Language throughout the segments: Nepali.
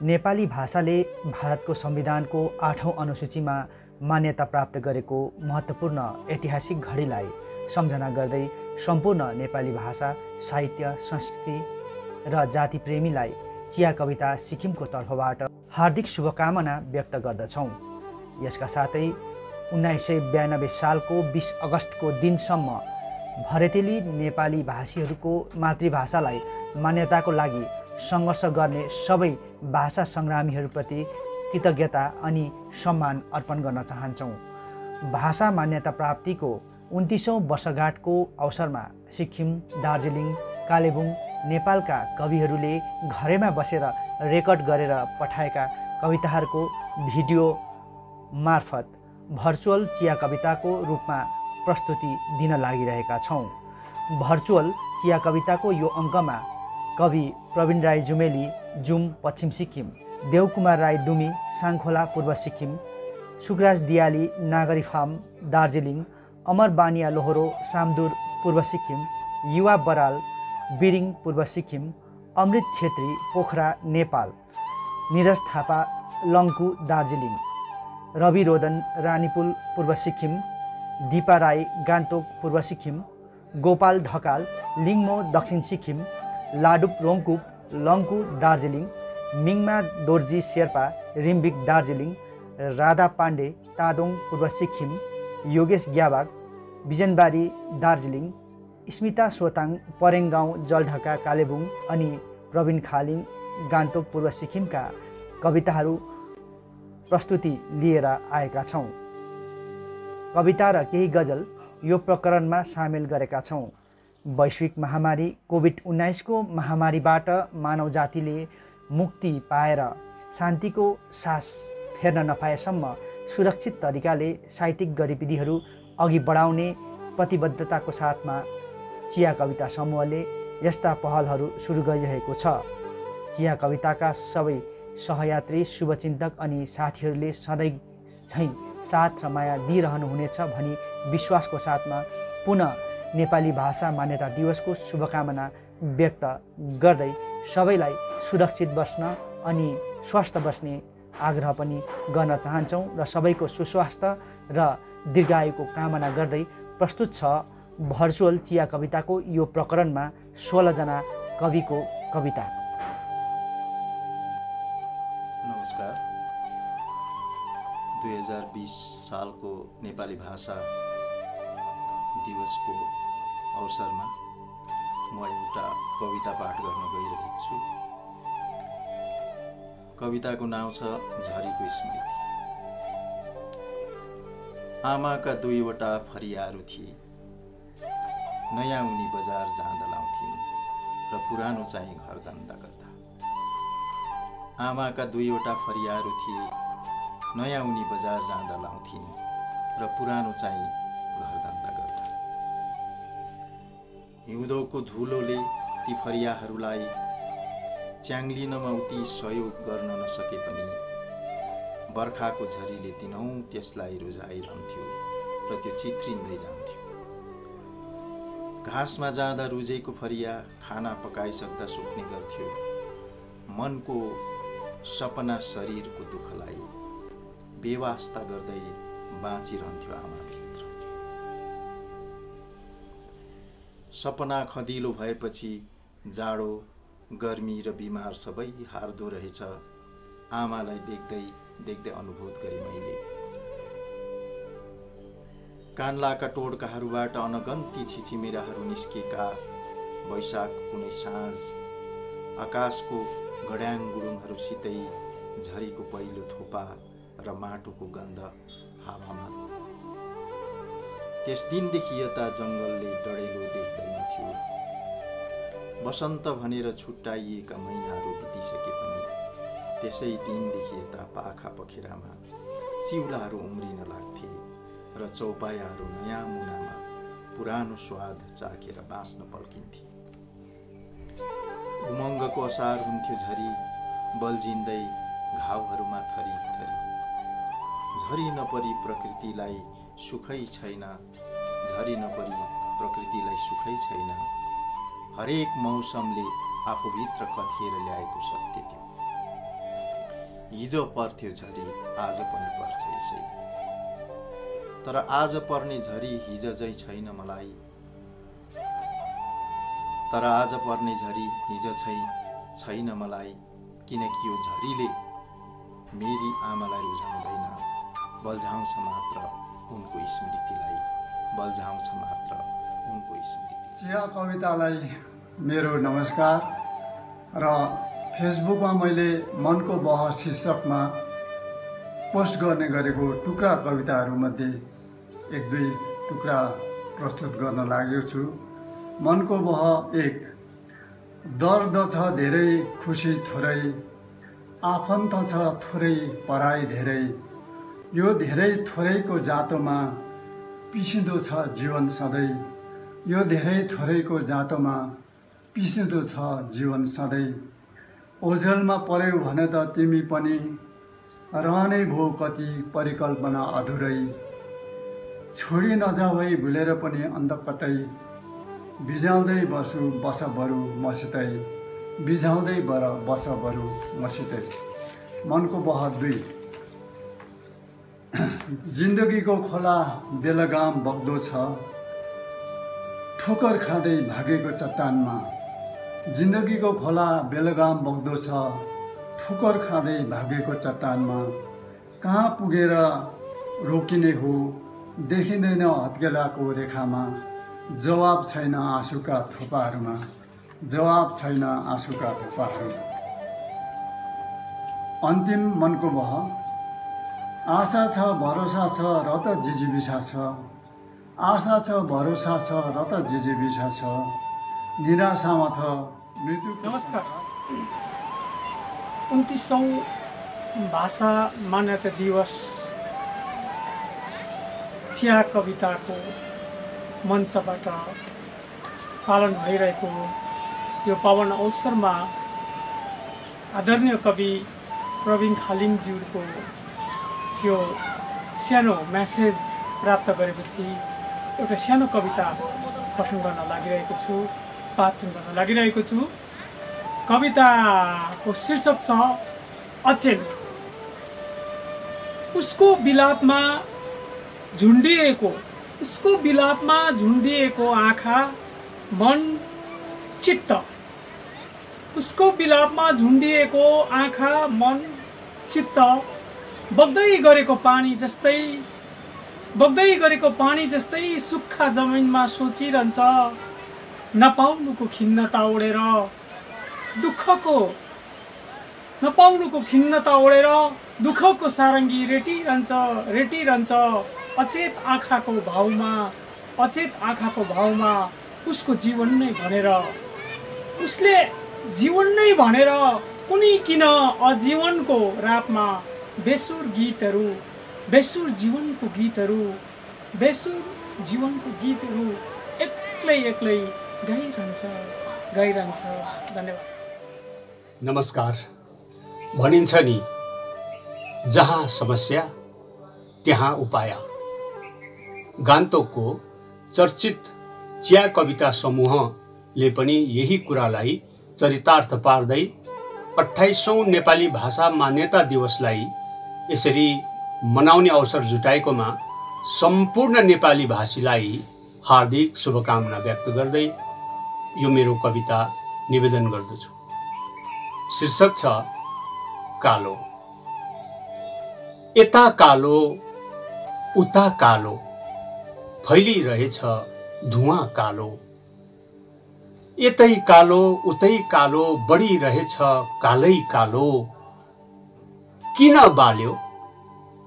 नेपाली भाषाले भारतको संविधानको 8औं अनुसूचीमा मान्यता प्राप्त गरेको महत्त्वपूर्ण ऐतिहासिक घडीलाई सम्झना गर्दै सम्पूर्ण नेपाली भाषा, साहित्य, संस्कृति र जातिप्रेमीलाई चिया कविता सिक्किमको तर्फबाट हार्दिक शुभकामना व्यक्त गर्दछौँ। यसका साथै 1992 सालको 20 अगस्तको दिनसम्म भरेतेली नेपाली भाषीहरूको मातृभाषालाई मान्यताको लागि सङ्घर्ष गर्ने सबै भाषा सङ्ग्रामीहरूप्रति कृतज्ञता अनि सम्मान अर्पण गर्न चाहन्छौँ। भाषा मान्यता प्राप्तिको 29औं वर्षगाँठको अवसरमा सिक्किम, दार्जिलिङ, कालेबुङ, नेपालका कविहरूले घरैमा बसेर रेकर्ड गरेर पठाएका कविताहरूको भिडियो मार्फत भर्चुअल चिया कविताको रूपमा प्रस्तुति दिन लागिरहेका छौँ। भर्चुअल चिया कविताको यो अङ्कमा कवि प्रवीण राई जुमेली, जुम, पश्चिम सिक्किम, देवकुमार राई दुमी, साङखोला, पूर्व सिक्किम, सुकराज दियाली, नागरी फार्म, दार्जिलिङ, अमर बानिया लोहोरो, सामदुर, पूर्व सिक्किम, युवा बराल, बिरिङ, पूर्व सिक्किम, अमृत छेत्री, पोखरा, नेपाल, निरज थापा, लङ्कु, दार्जिलिङ, रवि रोदन, रानीपुल, पूर्व सिक्किम, दिपा राई, गान्तोक, पूर्व सिक्किम, गोपाल ढकाल, लिङ्मो, दक्षिण सिक्किम, लाडुप रोङकुप, लङ्कु, दार्जिलिङ, मिङमा दोर्जी शेर्पा, रिम्बिक, दार्जिलिङ, राधा पाण्डे, तादोङ, पूर्व सिक्किम, योगेश ग्याबाग, बिजनबारी, दार्जिलिङ, स्मिता सोताङ, परेङगाउँ, जलढका, कालेबुङ अनि प्रवीण खालिङ, गान्तोक, पूर्व सिक्किमका कविताहरू प्रस्तुति लिएर आएका छौँ। कविता र केही गजल यो प्रकरणमा सामेल गरेका छौँ। वैश्विक महामारी कोभिड-19 को महामारीबाट मानव जातिले मुक्ति पाएर शान्तिको सास फेर्न नपाएसम्म सुरक्षित तरिकाले साहित्यिक गतिविधिहरू अघि बढाउने प्रतिबद्धताको साथमा चिया कविता समूहले यस्ता पहलहरू सुरु गरिरहेको छ। चिया कविताका सबै सहयात्री, शुभचिन्तक अनि साथीहरूले सधैँ झैँ साथ र माया दिइरहनुहुनेछ भनी विश्वासको साथमा पुनः नेपाली भाषा मान्यता दिवसको शुभकामना व्यक्त गर्दै सबैलाई सुरक्षित बस्न अनि स्वस्थ बस्ने आग्रह पनि गर्न चाहन्छौँ र सबैको सुस्वास्थ्य र दीर्घायुको कामना गर्दै प्रस्तुत छ भर्चुअल चिया कविताको यो प्रकरणमा 16 जना कविको कविता। नमस्कार। 2020 सालको नेपाली भाषा दिवसको अवसरमा म एउटा कविता पाठ गर्न गइरहेको छु। कविताको नाम छ झरीको स्मृति। आमाका दुईवटा फरियाहरू थिए, नयाँ उनी बजार जाँदा लाउँथिन् र पुरानो चाहिँ घर धन्दा गर्दा। आमाका दुईवटा फरियाहरू थिए, नयाँ उनी बजार जाँदा लाउँथिन् र पुरानो चाहिँ घर धन्दा गर्दा। हिउँदोको धुलोले ती फरियाहरूलाई च्याङ्लिनमा उति सहयोग गर्न नसके पनि बर्खाको झरीले दिनौँ त्यसलाई रुझाइरहन्थ्यो र त्यो चित्रिँदै जान्थ्यो। घाँसमा जाँदा रुझेको फरिया खाना पकाइसक्दा सुक्ने गर्थ्यो। मनको सपना शरीरको दुःखलाई बेवास्ता गर्दै बाँचिरहन्थ्यो आमाभित्र। सपना खदिलो भएपछि जाडो, गर्मी र बिमार सबै हार्दो रहेछ। आमालाई देख्दै देख्दै अनुभूत गरे मैले। कान्लाका टोड्काहरूबाट अनगन्ती छिचिमिराहरू निस्केका वैशाख कुनै साँझ, आकाशको गड्याङ गुडुङहरूसितै झरीको पहिलो थोपा र माटोको गन्ध हावामा। त्यस दिनदेखि यता जङ्गलले डढेलो देख्दैनथ्यो। वसन्त भनेर छुट्टाइएका महिनाहरू बितिसके पनि त्यसै दिनदेखि यता पाखा पखेरामा चिउलाहरू उम्रिन लाग्थे र चौपायाहरू नयाँ मुनामा पुरानो स्वाद चाखेर बाँच्न पल्किन्थे। उमङ्गको असार हुन्थ्यो झरी, बल्झिँदै घाउहरूमा थरी थरी। झरी नपरी प्रकृतिलाई सुखै छैन, झरी नपरी प्रकृतिलाई सुखै छैन। हरेक मौसमले आफूभित्र कथेर ल्याएको सत्य त्यो। हिजो पर्थ्यो झरी आज पनि पर्छ यसै। तर आज पर्ने झरी हिजो झै छैन मलाई, तर आज पर्ने झरी हिजो छैन मलाई, किनकि यो झरीले मेरी आमालाई रुझाउँदैन, बल्झाउँछ मात्र उनको स्मृतिलाई, बल्झाउँछ मात्र उनको स्मृति। चिया कवितालाई मेरो नमस्कार। र फेसबुकमा मैले मनको बह शीर्षकमा पोस्ट गर्ने गरेको टुक्रा कविताहरूमध्ये एक दुई टुक्रा प्रस्तुत गर्न लागेको छु। मनको बह 1। दर्द छ धेरै खुसी थोरै, आफन्त छ थोरै पराई धेरै, यो धेरै थोरैको जातोमा पिसिँदो छ जीवन सधैँ, यो धेरै थोरैको जातोमा पिसिँदो छ जीवन सधैँ। ओझेलमा पर्यौ भने त तिमी पनि, रहनै भो कति परिकल्पना अधुरै, छोडी नजाऊ है भुलेर पनि अन्त कतै, बिझाउँदै बस बरु मसितै, बिझाउँदै बस बरु मसितै। मनको बह 2। जिन्दगीको खोला बेलगाम बग्दो छ, ठोकर खाँदै भागेको चट्टानमा, जिन्दगीको खोला बेलगाम बग्दो छ, ठोकर खाँदै भागेको चट्टानमा, कहाँ पुगेर रोकिने हो देखिँदैन हत्केलाको रेखामा, जवाब छैन आँसुका थोपाहरूमा, जवाब छैन आँसुका थोपाहरूमा। अन्तिम मनको बह। आशा छ भरोसा छ र त जिजीविसा छ, आशा छ भरोसा छ र त जिजीविसा छ, निराशामा थ मृत्यु। नमस्कार। 29औं भाषा मान्यता दिवस चिया कविताको मञ्चबाट पालन भइरहेको यो पावन अवसरमा आदरणीय कवि प्रवीण खालिङज्यूको यो सानो मेसेज प्राप्त गरेपछि एउटा सानो कविता पठन गर्न लागिरहेको छु, वाचन गर्न लागिरहेको छु। कविताको शीर्षक छ अचेल। उसको बिलापमा झुन्डिएको, उसको बिलापमा झुन्डिएको आँखा मन चित्त, उसको बिलापमा झुन्डिएको आँखा मन चित्त, बग्दै गरेको पानी जस्तै, बग्दै गरेको पानी जस्तै सुक्खा जमिनमा सोचिरहन्छ, नपाउनुको खिन्नता ओढेर दुःखको, नपाउनुको खिन्नता ओढेर दुःखको सारङ्गी रेटिरहन्छ अचेत आँखाको भावमा, अचेत आँखाको भावमा उसको जीवन नै भनेर, उसले जीवन नै भनेर कुनै किन अजीवनको रापमा बेसुर गीतहरू, बेसुर जीवनको गीतहरू, बेसुर जीवनको गीतहरू एक्लै एक्लै गाइरहन्छ। धन्यवाद। नमस्कार। भनिन्छ नि जहाँ समस्या त्यहाँ उपाय। गान्तोकको चर्चित चिया कविता समूहले पनि यही कुरालाई चरितार्थ पार्दै 28औं नेपाली भाषा मान्यता दिवसलाई यसरी मनाउने अवसर जुटाएकोमा सम्पूर्ण नेपाली भाषीलाई हार्दिक शुभकामना व्यक्त गर्दै यो मेरो कविता निवेदन गर्दछु। शीर्षक छ कालो। यता कालो उता कालो, फैलिरहेछ धुवाँ कालो, यतै कालो उतै कालो, बढिरहेछ कालै कालो। किन बाल्यो,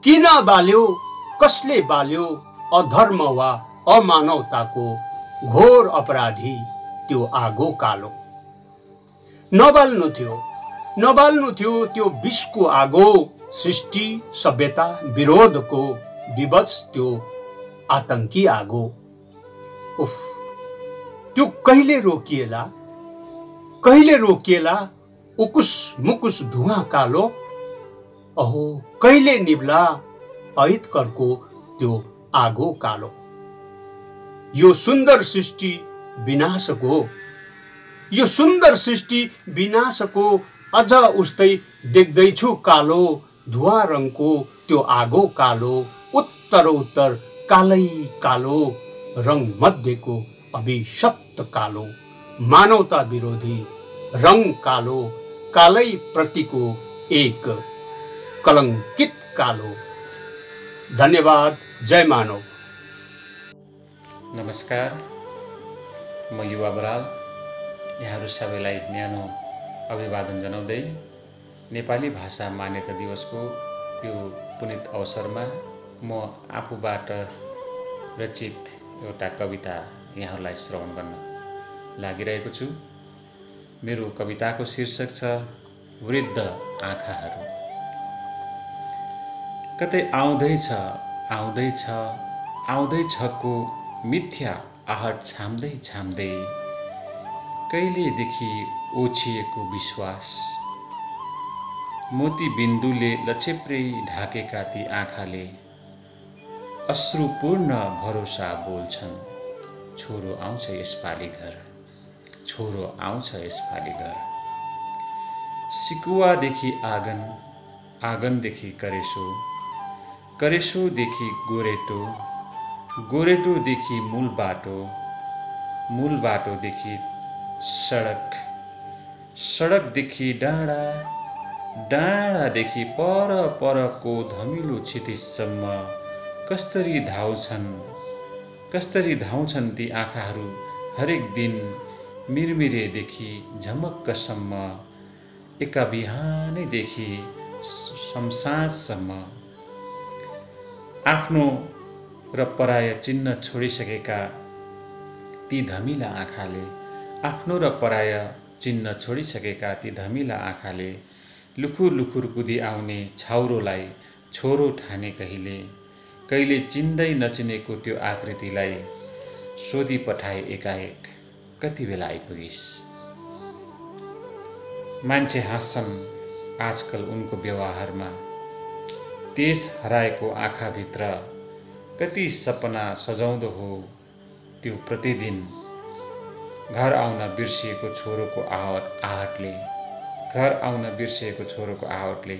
किन बाल्यो, कसले बाल्यो, अधर्म वा अमानवताको घोर अपराधी त्यो आगो कालो। नबाल्नु थियो त्यो विषको आगो, सृष्टि सभ्यता विरोधको विवश त्यो आतंकी आगो। उफ, त्यो कहिले रोकिएला, कहिले रोकिएला, उकुस मुकुस धुवाँ कालो। अहो कहिले निभला अहितकरको त्यो आगो कालो। यो सुन्दर सृष्टि विनाशको, यो सुन्दर सृष्टि विनाशको अझ उस्तै देख्दैछु कालो धुवा रङको त्यो आगो कालो, उत्तरोत्तर कालै कालो, रङ मध्येको अभिशप्त कालो, मानवता विरोधी रङ कालो, कालै प्रतिको एक कलङ्कित कालो। धन्यवाद। जय मानव। नमस्कार, म युवा बराल यहाँहरू सबैलाई न्यानो अभिवादन जनाउँदै नेपाली भाषा मान्यता दिवसको यो पुनित अवसरमा म आफूबाट रचित एउटा कविता यहाँहरूलाई श्रवण गर्न लागिरहेको छु। मेरो कविताको शीर्षक छ वृद्ध आँखाहरू। कतै आउँदैछ आउँदैछ आउँदैछको मिथ्या आहट छाम्दै छाम्दै, कहिलेदेखि ओछिएको विश्वास, मोती बिन्दुले लछेप्रै ढाकेका ती आँखाले अश्रुपूर्ण भरोसा बोल्छन्, छोरो आउँछ यसपालि घर, छोरो आउँछ यसपालि घर। सिकुवादेखि आँगन, आँगनदेखि करेसो, करेसोदेखि गोरेटो, गोरेटोदेखि मूल बाटो, मूल बाटोदेखि सडक, सडकदेखि डाँडा, डाँडादेखि पर परको धमिलो क्षितिजसम्म कस्तरी धाउँछन् ती आँखाहरू हरेक दिन, मिरमिरेदेखि झमक्कसम्म, एका बिहानैदेखि शमशानसम्म। आफ्नो र पराय चिन्ह छोडिसकेका ती धमिला आँखाले, आफ्नो र पराय चिन्ह छोडिसकेका ती धमिला आँखाले लुखुर लुखुर कुदी आउने छाउरोलाई छोरो ठाने, कहिले कहिले चिन्दै नचिनेको त्यो आकृतिलाई सोधी पठाए एकाएक, कति बेला आइपुगिस्। मान्छे हाँस्छन् आजकल उनको व्यवहारमा, तेज हराएको आँखाभित्र कति सपना सजाउँदो हो त्यो प्रतिदिन। घर आउन बिर्सिएको छोरोको आहटले, घर आउन बिर्सिएको छोरोको आहटले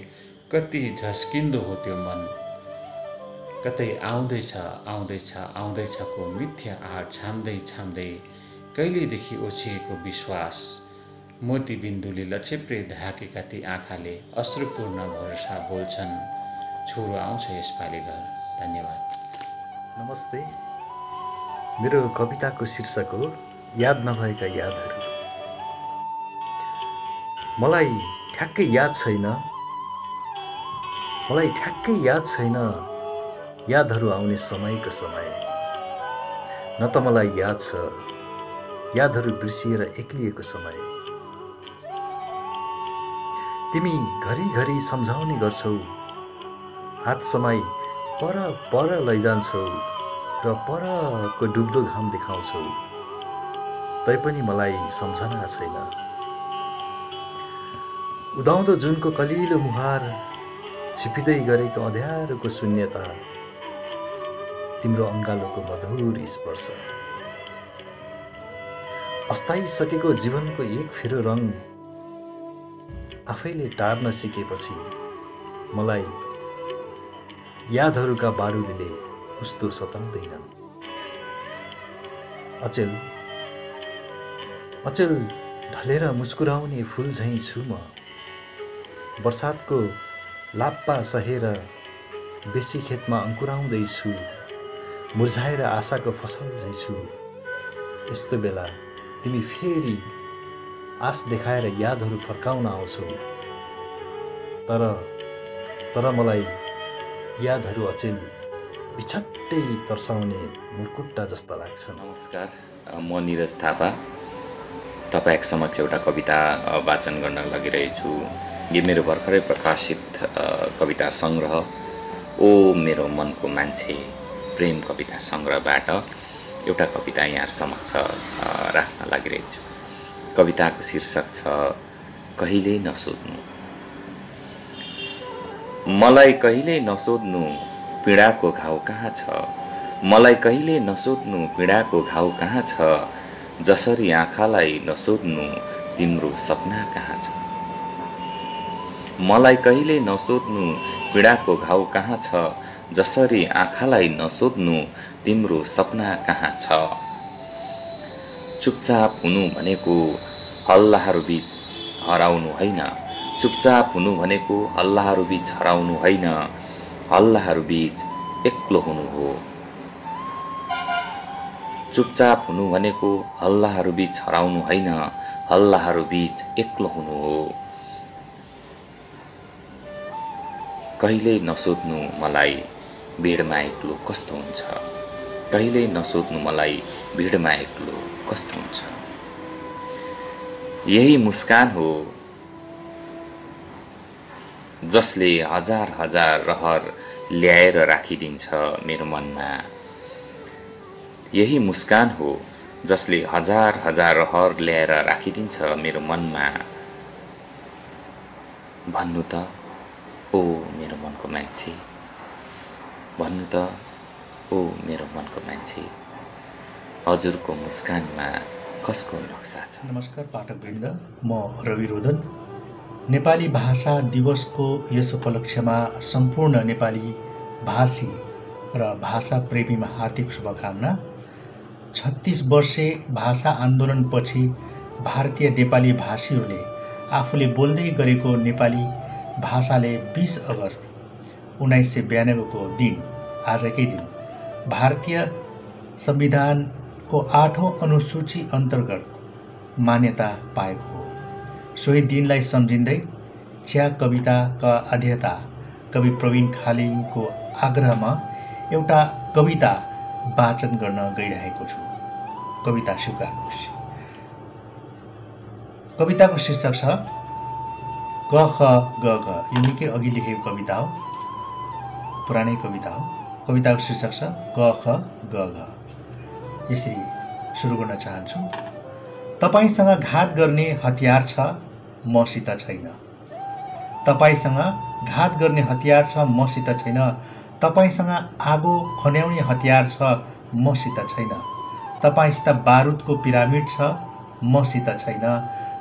कति झस्किन्दो हो त्यो मन। कतै आउँदैछ आउँदैछ आउँदैछको मिथ्या आहट छाम्दै छाम्दै, कहिलेदेखि ओछिएको विश्वास, मोती बिन्दुले लछेप्रे ढाकेका ती आँखाले अश्रुपूर्ण भरोसा बोल्छन्, छोरो आउँछ यसपालि घर। धन्यवाद। नमस्ते, मेरो कविताको शीर्षक हो याद नभएका यादहरू। मलाई ठ्याक्कै याद छैन यादहरू आउने समयको समय। न त मलाई याद छ यादहरू बिर्सिएर एक्लिएको समय। तिमी घरिघरि सम्झाउने गर्छौ, हात समाई पर पर लैजान्छौ र परको डुब्दो घाम देखाउँछौ, तैपनि मलाई सम्झना छैन। उदाउँदो जुनको कलिलो मुहार, छिपिँदै गरेको अँध्यारोको शून्यता, तिम्रो अङ्गालोको मधुर स्पर्श, अस्ताइसकेको जीवनको एक फेरो रङ आफैले टार्न सिकेपछि मलाई यादहरूका बारुदले उस्तो सताउँदैनन्। अचेल अचेल ढलेर मुस्कुराउने फुल झैँ छु म। बर्सातको लाप्पा सहेर बेसी खेतमा अङ्कुराउँदैछु, मुर्झाएर आशाको फसल झैँ छु। यस्तो बेला तिमी फेरि आश देखाएर यादहरू फर्काउन आउँछौ, तर मलाई यादहरू अचेल बिछट्टै तर्साउने मुर्कुट्टा जस्ता लाग्छन्। नमस्कार, म निरज थापा तपाईँ समक्ष एउटा कविता वाचन गर्न लागिरहेछु। यो मेरो भर्खरै प्रकाशित कविता सङ्ग्रह ओ मेरो मनको मान्छे प्रेम कविता सङ्ग्रहबाट एउटा कविता यहाँ समक्ष राख्न लागिरहेछु। कविताको शीर्षक छ कहिले नसोध्नु। मलाई कहिले नसोध्नु पीडाको घाउ कहाँ छ, मलाई कहिले नसोध्नु पीडाको घाउ कहाँ छ, जसरी आँखालाई नसोध्नु तिम्रो सपना कहाँ छ। मलाई कहिले नसोध्नु पीडाको घाउ कहाँ छ, जसरी आँखालाई नसोध्नु तिम्रो सपना कहाँ छ। चुपचाप हुनु भनेको हल्लाहरू बीच हराउनु होइन, चुपचाप हुनु भनेको हल्लाहरू बीच हराउनु होइन, हल्लाहरू बीच एक्लो हुनु हो। चुपचाप हुनु भनेको हल्लाहरू बीच हराउनु होइन, हल्लाहरू बीच एक्लो हुनु हो। कहिल्यै नसोध्नु मलाई भिडमा एक्लो कस्तो हुन्छ, कहिल्यै नसोध्नु मलाई भिडमा एक्लो कस्तो हुन्छ। यही मुस्कान हो जसले हजार हजार रहर ल्याएर राखिदिन्छ मेरो मनमा। यही मुस्कान हो जसले हजार हजार रहर ल्याएर राखिदिन्छ मेरो मनमा। भन्नु त ओ मेरो मनको मान्छे, भन्नु त ओ मेरो मनको मान्छे, हजुरको मुस्कानमा कसको नक्सा छ। नमस्कार पाठकवृन्द, म रवि रोदन। नेपाली भाषा दिवसको यस उपलक्ष्यमा सम्पूर्ण नेपाली भाषी र भाषा प्रेमीमा हार्दिक शुभकामना। 36 वर्षे भाषा आन्दोलनपछि भारतीय नेपाली भाषीहरूले आफूले बोल्दै गरेको नेपाली भाषाले 20 अगस्त 1992 को दिन, आजकै दिन, भारतीय संविधानको 8औं अनुसूची अन्तर्गत मान्यता पाएको हो। सोही दिनलाई सम्झिँदै चिया कविताका अध्येता कवि प्रवीण खालिङको आग्रहमा एउटा कविता वाचन गर्न गइरहेको छु। कविता स्वीकार्नुहोस्। कविताको शीर्षक छ क ख ग घ। यो निकै अघि लेखेको कविता हो, पुरानै कविता हो। कविताको शीर्षक छ क ख ग घ। यसरी सुरु गर्न चाहन्छु। तपाईसँग घात गर्ने हतियार छ, मसित छैन। तपाईसँग घात गर्ने हतियार छ, मसित छैन। तपाईसँग आगो खन्याउने हतियार छ, मसित छैन। तपाईसित बारुदको पिरामिड छ, मसित छैन।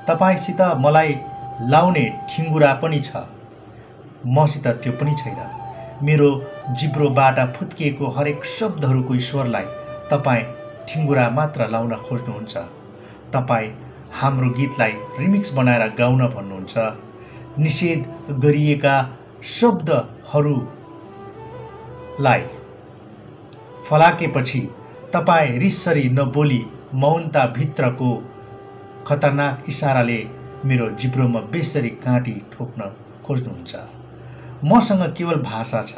तपाईसित मलाई लाउने ठिङ्गुरा पनि छ, मसित त्यो पनि छैन। मेरो जिब्रोबाट फुत्किएको हरेक शब्दहरूको ईश्वरलाई तपाईँ ठिङ्गुरा मात्र लाउन खोज्नुहुन्छ। तपाईँ हाम्रो गीतलाई रिमिक्स बनाएर गाउन भन्नुहुन्छ। निषेध गरिएका शब्दहरूलाई फलाकेपछि तपाईँ रिसरी नबोली मौनताभित्रको खतरनाक इसाराले मेरो जिब्रोमा बेसरी काँटी ठोक्न खोज्नुहुन्छ। मसँग केवल भाषा छ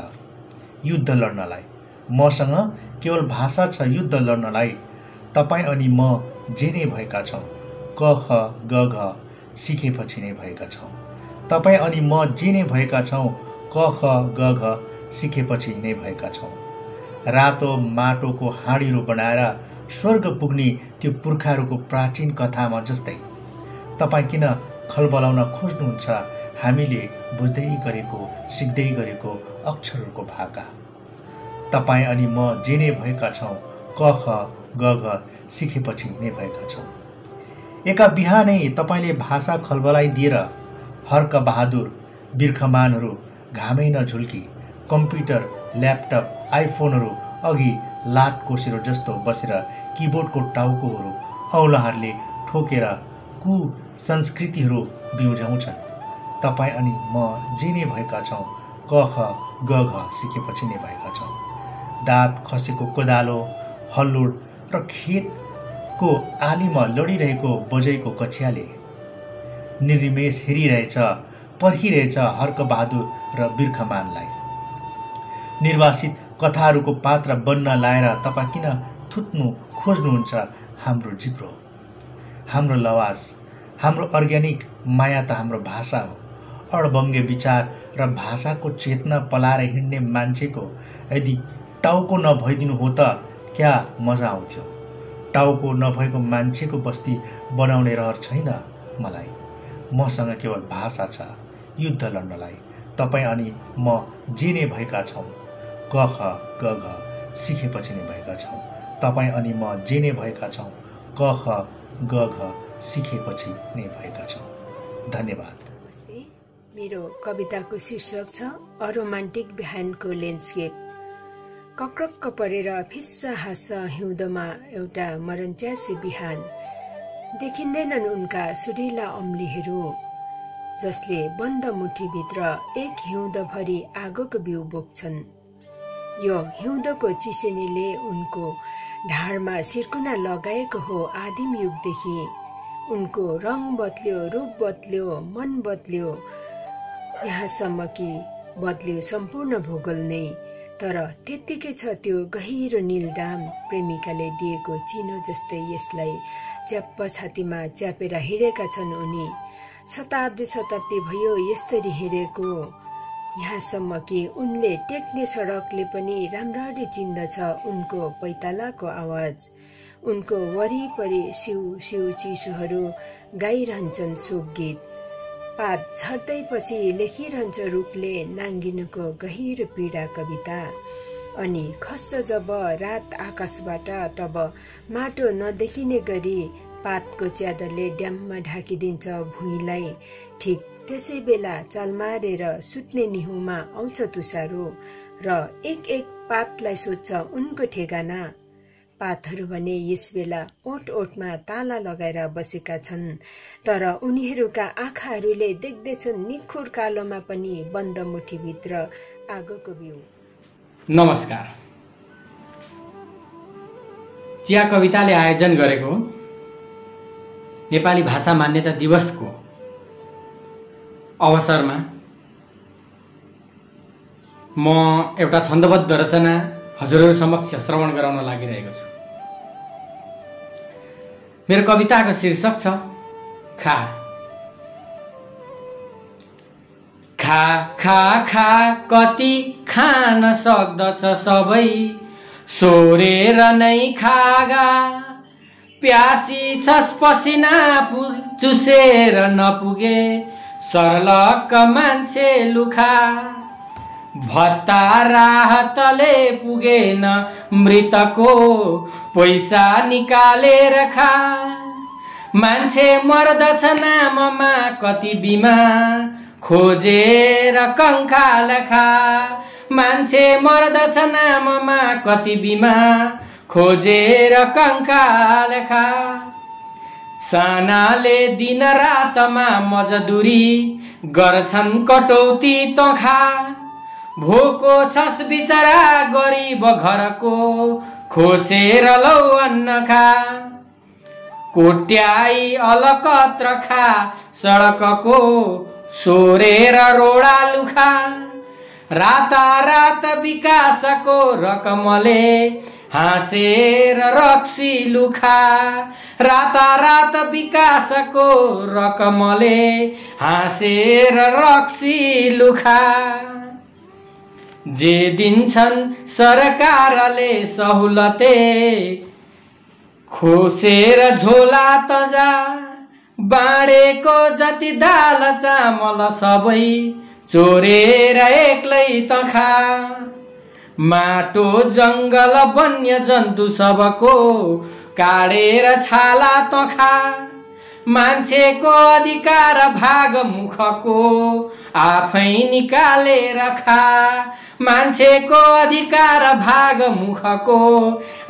युद्ध लड्नलाई, मसँग केवल भाषा छ युद्ध लड्नलाई। तपाईँ अनि म जे नै भएका छौँ, क ख ग घ सिकेपछि नै भएका छौँ। तपाईँ अनि म जे नै भएका छौँ, क ख ग घ सिकेपछि नै भएका छौँ। रातो माटोको हाँडीरो बनाएर स्वर्ग पुग्ने त्यो पुर्खाहरूको प्राचीन कथामा जस्तै तपाईँ किन खलबलाउन खोज्नुहुन्छ हामीले बुझ्दै गरेको सिक्दै गरेको अक्षरहरूको भाका। तपाईँ अनि म जे नै भएका छौँ, क ख ग घ सिकेपछि नै भएका छौँ। एका बिहानै तपाईँले भाषा खलबलाइदिएर हर्क बहादुर बिर्खमानहरू घामै नझुल्की कम्प्युटर, ल्यापटप, आइफोनहरू अघि लाट कोसेरो जस्तो बसेर किबोर्डको टाउकोहरू औँलाहरूले ठोकेर कुसंस्कृतिहरू बिउझाउँछन्। तपाईँ अनि म जे नै भएका छौँ, क ख ग घ सिकेपछि नै भएका छौँ। दाँत खसेको कोदालो, हल्लुड र खेतको आलीमा लडिरहेको बजैको कछियाले निर्निमेष हेरिरहेछ, पर्खिरहेछ हर्कबहादुर र बिर्खमानलाई। निर्वासित कथाहरूको पात्र बन्न लाएर तपाईँ किन थुत्नु खोज्नुहुन्छ हाम्रो जिब्रो, हाम्रो लवाज, हाम्रो अर्ग्यानिक माया त हाम्रो भाषा हो। अडबङ्गे विचार र भाषाको चेतना पलाएर हिँड्ने मान्छेको यदि टाउको नभइदिनु हो त क्या मजा आउँथ्यो। टाउको नभएको मान्छेको बस्ती बनाउने रहर छैन मलाई। मसँग केवल भाषा छ युद्ध लड्नलाई। तपाईँ अनि म जे नै भएका छौँ, क ख ग घ सिकेपछि नै भएका छौँ। तपाईँ अनि म जे नै भएका छौँ, क ख ग घ सिकेपछि नै भएका छौँ। धन्यवाद। नमस्ते, मेरो कविताको शीर्षक छ अ रोमान्टिक बिहानको ल्यान्डस्केप। कक्रक्क परेर फिस्सा हाँस्सा हिउँदमा एउटा मरन्च्यासी बिहान देखिँदैनन् उनका सुरिला अम्लीहरू, जसले बन्द मुठीभित्र एक हिउँदभरि आगोको बिउ बोक्छन्। यो हिउँदको चिसेनीले उनको ढाडमा सिर्कुना लगाएको हो आदिम युगदेखि। उनको रङ बदल्यो, रूप बदल्यो, मन बदल्यो, यहाँसम्म कि बदल्यो सम्पूर्ण भूगोल नै। तर त्यत्तिकै छ त्यो गहिरो नीलडाम, प्रेमिकाले दिएको चिनो जस्तै यसलाई च्याप्प छातीमा च्यापेर हिँडेका छन् उनी। शताब्दी भयो यस्तरी हिँडेको, यहाँसम्म कि उनले टेक्ने सडकले पनि राम्ररी चिन्दछ उनको पैतालाको आवाज। उनको वरिपरि सिउ सिउ चिसोहरू गाइरहन्छन् शोकगीत। पात झर्दैपछि लेखिरहन्छ रुखले नाङ्गिनुको गहिरो पीडा कविता। अनि खस्छ जब रात आकाशबाट, तब माटो नदेखिने गरी पातको च्यादरले ड्याममा ढाकिदिन्छ भुइँलाई। ठिक त्यसै बेला चाल मारेर सुत्ने निहुमा आउँछ तुसारो र एक एक पातलाई सोध्छ उनको ठेगाना। पातहरू भने यस बेला ओठ ओठमा ताला लगाएर बसेका छन्, तर उनीहरूका आँखाहरूले देख्दैछन् निखुर कालोमा पनि बन्द मुठीभित्र आगोको बिउ। नमस्कार। चिया कविताले आयोजन गरेको नेपाली भाषा मान्यता दिवसको अवसरमा म एउटा छन्दबद्ध रचना हजुरहरू समक्ष श्रवण गराउन लागिरहेको छु। मेरो कविताको शीर्षक छ खा। खा खा खा कति खान सक्दछ सबै, सोरेर नै खागा। प्यासी छस् पसिना चुसेर नपुगे, सर्लक्क मान्छे लुखा। भत्ता राहतले पुगेन मृतको, पैसा निकालेर खा। मान्छे मर्दछ नाममा कति बिमा, खोजेर कङ्काल खा। मान्छे मर्दछ नाममा कति बिमा, खोजेर कङ्काल खा। सानाले दिन रातमा मजदुरी गर्छन् कटौती त खा। भोको छस् बिचरा गरिब घरको, खोसेर लौ अन्न खा। कोट्याई अलकत्र खा सडकको, सोरेर रोडा लुखा। रातारात विकासको रकमले हाँसेर रक्सी लुखा। रातारात विकासको रकमले हाँसेर रक्सी लुखा। जे दिन्छन् सरकारले सहुलते, खोसेर झोला तजा। बाँडेको जति दाल चामल सबै, चोरेर एक्लै त खा। माटो जङ्गल वन्य जन्तु सबको, काडेर छाला त खा। मान्छेको अधिकार भाग मुखको, आफै निकालेर खा। मान्छेको अधिकार भाग मुखको,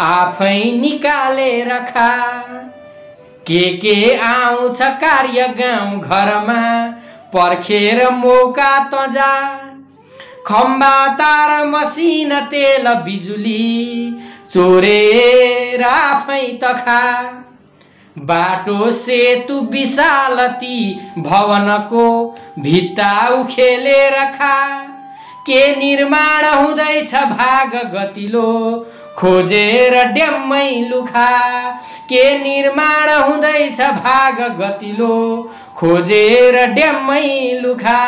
आफै निकालेर खा। के आउँछ कार्य गाउँ घरमा, पर्खेर मौका त जा। खम्बा तार मसिन तेल बिजुली, चोरेर आफै त खा। बाटो सेतु विशाल ती भवनको, भित्ता उखेलेर खा। के निर्माण हुँदैछ भाग गतिलो, खोजेर ड्याम्मै लुखा। के निर्माण हुँदैछ भाग गतिलो, खोजेर ड्याम्मै लुखा।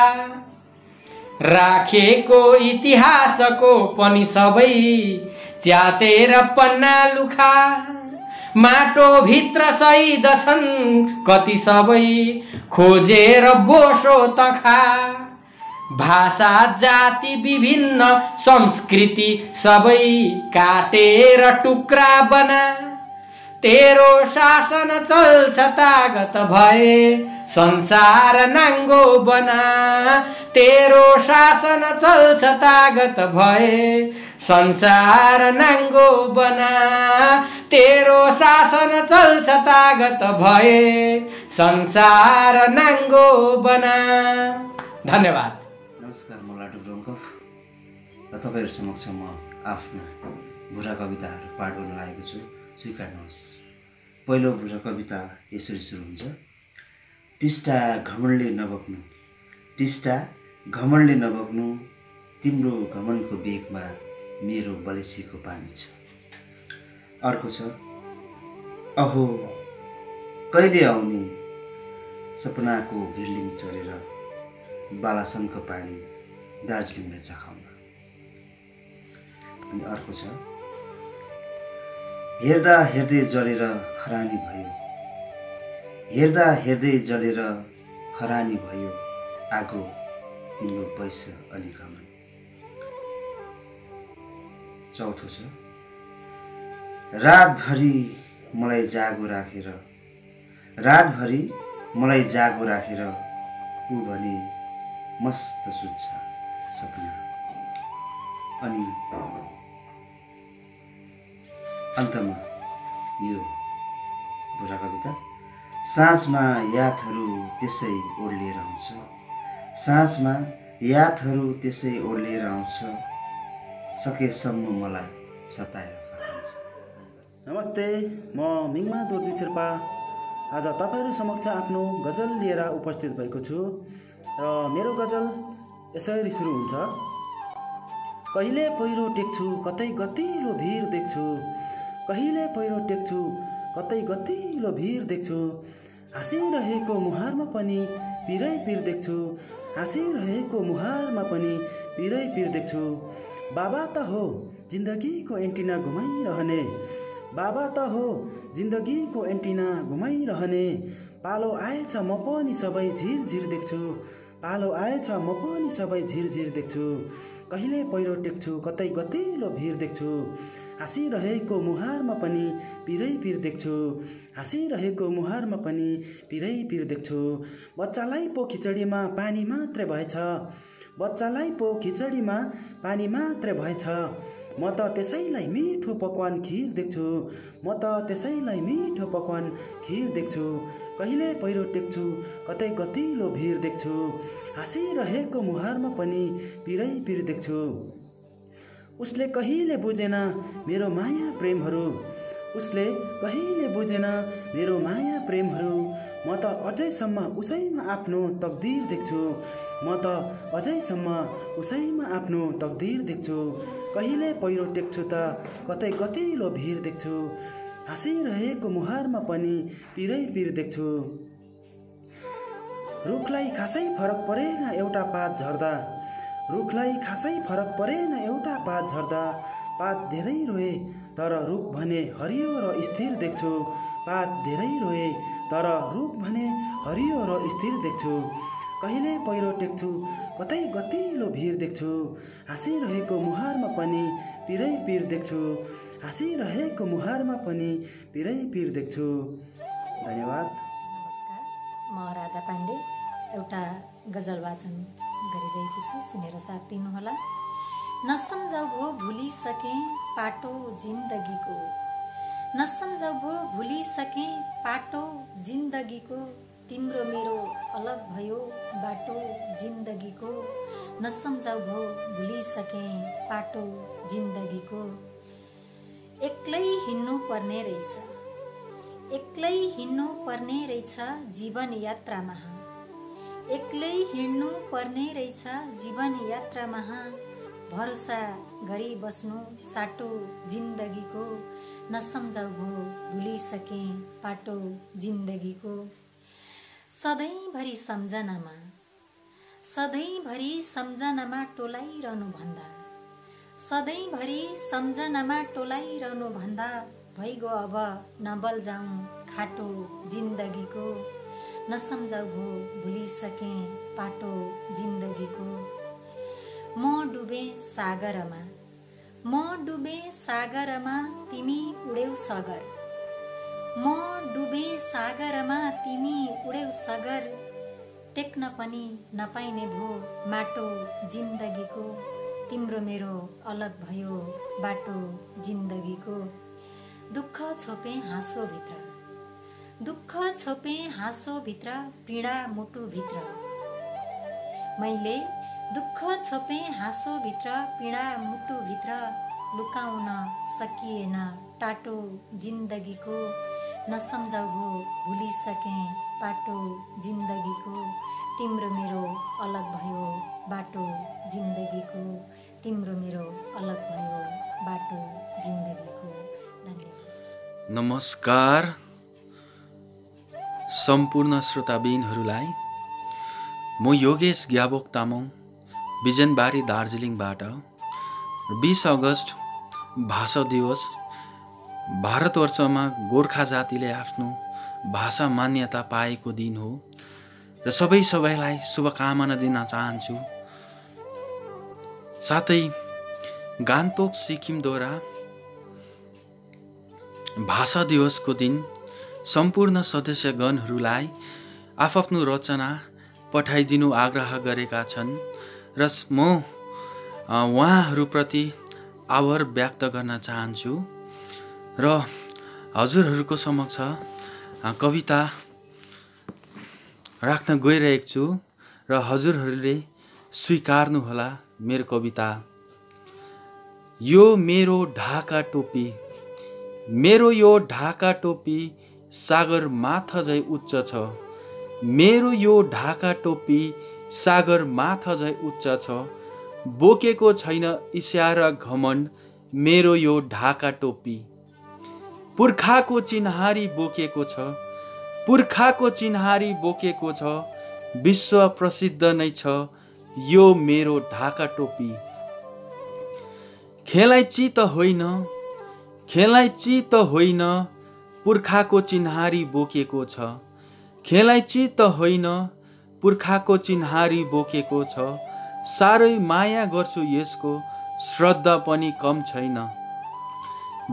राखेको इतिहासको पनि सबै, च्यातेर पन्ना लुखा। माटो भित्र शहीद छन् कति सबै, खोजेर बोसो त खा। भाषा जाति विभिन्न संस्कृति सबै, काटेर टुक्रा बना। तेरो शासन चल्छ तागत भए, संसार नाङ्गो बना तेरो शासन चल्छ तागत भए संसार नाङ्गो बना तेरो शासन चल्छ तागत भए संसार नाङ्गो बना। धन्यवाद। नमस्कार, म लाटु ब्रङ्कफ र तपाईँहरू समक्ष म आफ्ना बुढा कविताहरू पाठ गर्न लागेको छु। स्वीकार्नुहोस्। पहिलो बुढा कविता यसरी सुरु हुन्छ। टिस्टा घमण्डले नबक्नु, टिस्टा घमण्डले नबक्नु, तिम्रो घमण्डको बेगमा मेरो बलेसीको पानी छ। अर्को छ, अहो कहिले आउने सपनाको घिर्लिङ चढेर बालासनको पानी दार्जिलिङलाई चखाउन। अनि अर्को छ, हेर्दा हेर्दै जलेर खरानी भयो, हेर्दा हेर्दै जलेर खरानी भयो आगो तिम्रो पैस अलि घमन। चौथो छ, रातभरि मलाई जागो राखेर, रातभरि मलाई जागो राखेर ऊ भने मस्त सुत्छ सपना। अनि अन्तमा यो बुढा कविता। साँझमा यादहरू त्यसै ओर्लिएर आउँछ, साँझमा यादहरू त्यसै ओर्लिएर आउँछ, सकेसम्म मलाई सताएर फर्काउँछ। नमस्ते, म मिङमा दोर्जी शेर्पा आज तपाईँहरू समक्ष आफ्नो गजल लिएर उपस्थित भएको छु र मेरो गजल यसरी सुरु हुन्छ। कहिले पहिरो टेक्छु कतै गतिलो भिर देख्छु, कहिले पहिरो टेक्छु कतै गतिलो भिर देख्छु, हाँसिरहेको मुहारमा पनि पिरै पिर देख्छु, हाँसिरहेको मुहारमा पनि पिरै पिर देख्छु। बाबा त हो जिन्दगीको एन्टिना घुमाइरहने, बाबा त हो जिन्दगीको एन्टिना घुमाइरहने, पालो आएछ म पनि सबै झिरझिर देख्छु, पालो आएछ म पनि सबै झिरझिर देख्छु। कहिले पहिरो टेक्छु कतै गतिलो भिर देख्छु, हाँसिरहेको मुहारमा पनि पिरै पिर देख्छु, हाँसिरहेको मुहारमा पनि पिरै पिर देख्छु। बच्चालाई पो खिचडीमा पानी मात्रै भएछ, बच्चालाई पो खिचडीमा पानी मात्रै भएछ, म त त्यसैलाई मिठो पकवान खिर देख्छु, म त त्यसैलाई मिठो पकवान खिर देख्छु। कहिले पहिरो टेक्छु कतै गतिलो भिर देख्छु, हाँसिरहेको मुहारमा पनि पिरै पिर देख्छु। उसले कहिले बुझेन मेरो माया प्रेमहरू, उसले कहिले बुझेन मेरो माया प्रेमहरू, म त अझैसम्म उसैमा आफ्नो तकदिर देख्छु, म त अझैसम्म उसैमा आफ्नो तकदिर देख्छु। कहिले पहिरो टेक्छु त कतै गतिलो भिर देख्छु, हाँसिरहेको मुहारमा पनि पिरै पिर देख्छु। रुखलाई खासै फरक परेन एउटा पात झर्दा, रुखलाई खासै फरक परेन एउटा पात झर्दा, पात धेरै रोए तर रुख भने हरियो र स्थिर देख्छु, पात धेरै रोए तर रुख भने हरियो र स्थिर देख्छु। कहिले पहिरो टेक्छु कतै गतिलो भिर देख्छु, हाँसिरहेको मुहारमा पनि पिरै पिर देख्छु, हाँसिरहेको मुहारमा पनि पिरै पिर देख्छु। धन्यवाद। नमस्कार, म राधा पाण्डे एउटा गजल वाचन गरिरहेकी छु, सुनेर साथ दिनुहोला। नसम्झौ भो भुलिसकेँ पाटो जिन्दगीको, नसम्झौ भो भुलिसकेँ पाटो जिन्दगीको, तिम्रो मेरो अलग भयो बाटो जिन्दगीको, नसम्झौ भो भुलिसकेँ पाटो जिन्दगीको। एक्लै हिँड्नु पर्ने रहेछ, एक्लै हिँड्नु पर्ने रहेछ जीवन यात्रामा, एक्लै हिँड्नु पर्ने रहेछ जीवन यात्रामा, भरोसा गरी बस्नु साटो जिन्दगीको, नसम्झौ भो भुलिसकेँ पाटो जिन्दगीको। सधैँभरि सम्झनामा, सधैँभरि सम्झनामा टोलाइरहनु भन्दा, सधैँभरि सम्झनामा टोलाइरहनु भन्दा, भइगयो अब नबल्झाउँ खाटो जिन्दगीको, नसम्झौ भो भुलिसकेँ पाटो जिन्दगीको। म डुबे सागरमा, म डुबे सागरमा तिमी उड्यौ सगर, म डुबे सागरमा तिमी उड्यौ सगर। सागर टेक्न पनि नपाइने भो माटो जिन्दगीको। तिम्रो मेरो अलग भयो बाटो जिन्दगीको। दुःख छोपे हाँसोभित्र, दुःख छोपे हाँसोभित्र, पीडा मुटुभित्र। मैले दुःख छोपे हाँसोभित्र, पीडा मुटुभित्र। लुकाउन सकिएन टाटो जिन्दगीको। नसम्झाउ भो भुलिसके पाटो जिन्दगीको। तिम्रो मेरो अलग भयो बाटो जिन्दगीको। तिम्रो मेरो अलग भयो बाटो जिन्दगीको। धन्यवाद। नमस्कार सम्पूर्ण श्रोताबिनहरूलाई। म योगेश ग्याबोक तामाङ बिजनबारी दार्जिलिङबाट। 20 अगस्त भाषा दिवस भारतवर्षमा गोर्खा जातिले आफ्नो भाषा मान्यता पाएको दिन हो र सबैलाई शुभकामना दिन चाहन्छु। साथै गान्तोक सिक्किमद्वारा भाषा दिवसको दिन सम्पूर्ण सदस्यगणहरूलाई आफ्नो रचना पठाइदिनु आग्रह गरेका छन् र म उहाँहरूप्रति आभार व्यक्त गर्न चाहन्छु र हजुरहरूको समक्ष कविता राख्न गइरहेको छु र हजुरहरूले स्वीकार्नुहोला मेरो कविता। यो मेरो ढाका टोपी, मेरो यो ढाका टोपी सागर माथा झै उच्च छ। मेरो यो ढाका टोपी सागर माथा झै उच्च छ। बोकेको छैन इशारा घमण्ड मेरो यो ढाका टोपी। पुर्खाको चिन्हारी बोकेको छ, पुर्खाको चिन्हारी बोकेको छ। विश्व प्रसिद्ध नै छ यो मेरो ढाका टोपी। खेलाइची त होइन, खेलाइची त होइन, पुर्खाको चिन्हारी बोकेको छ। खेलाइची त होइन, पुर्खाको चिन्हारी बोकेको छ। साह्रै माया गर्छु यसको, श्रद्धा पनि कम छैन।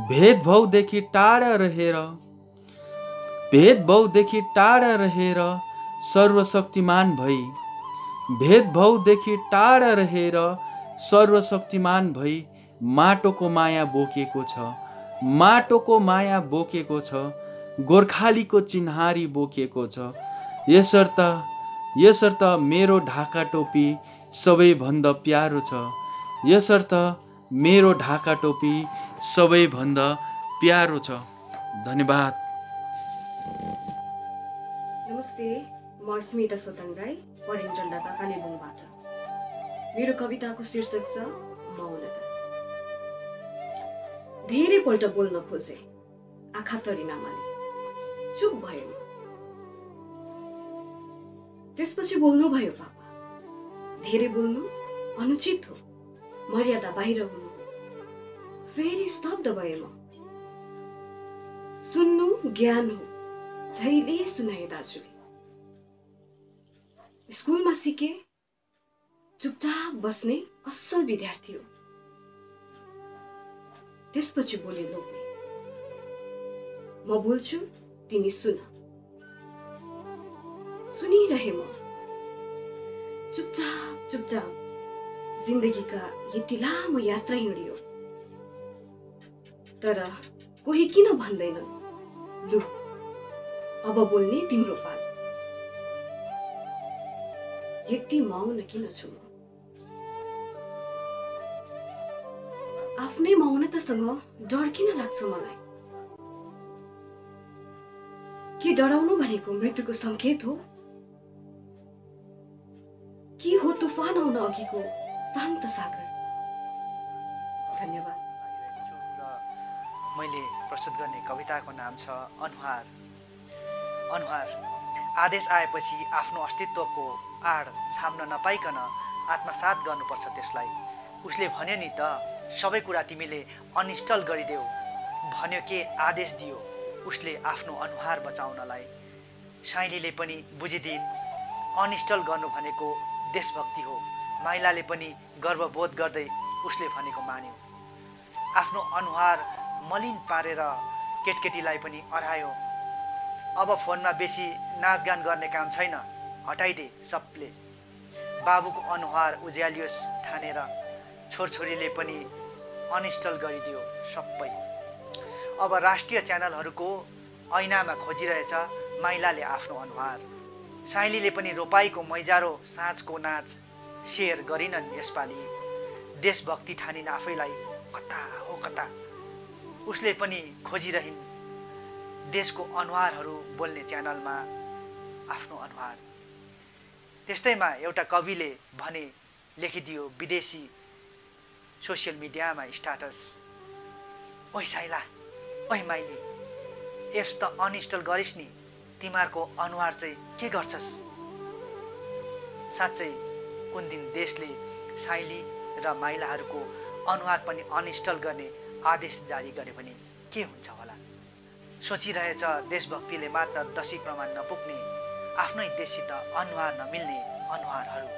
भेदभावदेखि टाढा रहेर, भेदभावदेखि टाढा रहेर सर्वशक्तिमान भई, भेदभावदेखि टाढा रहेर सर्वशक्तिमान भई माटोको माया बोकेको छ, माटोको माया बोकेको छ। गोर्खालीको चिन्हारी बोकेको छ। यसर्थ मेरो ढाका टोपी सबैभन्दा प्यारो छ। यसर्थ मेरो ढाका टोपी सबैभन्दा प्यारो छ। धन्यवाद। नमस्ते, म स्मिता सोताङ राई परेन्जन्डाका कालेबुङबाट। मेरो कविताको शीर्षक छ मौनता। धेरैपल्ट बोल्न खोजे, आँखा तरी नमाने, चुप भयो। त्यसपछि बोल्नु भयो पापा। धेरै बोल्नु अनुचित हो, मर्यादा बाहिर हुनु। फेरि स्तब्ध भए म। सुन्नु ज्ञान हो, झैले सुनाए दाजुले। स्कुलमा सिके, चुपचाप बस्ने असल विद्यार्थी हो। त्यसपछि बोले लोग्ने, म बोल्छु तिमी सुन। सुनिरहे म चुपचाप चुपचाप। जिन्दगीका यति लामो यात्रा हिँडियो, तर कोही किन भन्दैनन् लु अब बोल्ने तिम्रो पाल। यति मौन किन छु म? आफ्नै मौनतासँग डर किन लाग्छ मलाई? के डराउनु भनेको मृत्युको संकेत हो? के हो तुफान आउन अघिको शान्त सागर? धन्यवाद। मैले प्रस्तुत गर्ने कविताको नाम छ अनुहार। अनुहार आदेश आएपछि आफ्नो अस्तित्वको आड छाम्न नपाइकन आत्मसात गर्नुपर्छ त्यसलाई। उसले भन्यो नि त, सबै कुरा तिमीले अनइन्स्टल गरिदेऊ भन्यो। के आदेश दियो उसले आफ्नो अनुहार बचाउनलाई? साइलीले पनि बुझिदिन्, अनइन्स्टल गर्नु भनेको देशभक्ति हो। माइलाले पनि गर्वबोध गर्दै उसले भनेको मान्यो। आफ्नो अनुहार मलिन पारेर केटकेटीलाई पनि अरायो। अब फोनमा बेसी नाचगान गर्ने काम छैन, हटाइदे सबले। बाबुको अनुहार उज्यालियोस् ठानेर छोरछोरीले पनि अनइन्स्टल गरिदियो सबै। अब राष्ट्रिय च्यानलहरूको ऐनामा खोजिरहेछ माइलाले आफ्नो अनुहार। साइलीले पनि रोपाईको मैजारो साँझको नाच सेयर गरिनन् यसपालि। देशभक्ति ठानिन् आफैलाई कता हो कता, उसले पनि खोजिरहन् देशको अनुहारहरू बोल्ने च्यानलमा आफ्नो अनुहार। त्यस्तैमा एउटा कविले भने लेखिदियो विदेशी सोसियल मिडियामा स्ट्याटस, ओइ साइला, ओइ माइली, एप्स त अनइन्स्टल गरिस् नि, तिमीहरूको अनुहार चाहिँ के गर्छस्? साँच्चै कुन दिन देशले साइली र माइलाहरूको अनुहार पनि अनइन्स्टल गर्ने आदेश जारी गरे भने के हुन्छ होला? सोचिरहेछ देशभक्तिले मात्र 10 प्रमाण नपुग्ने, आफ्नै देशसित अनुहार नमिल्ने अनुहारहरू।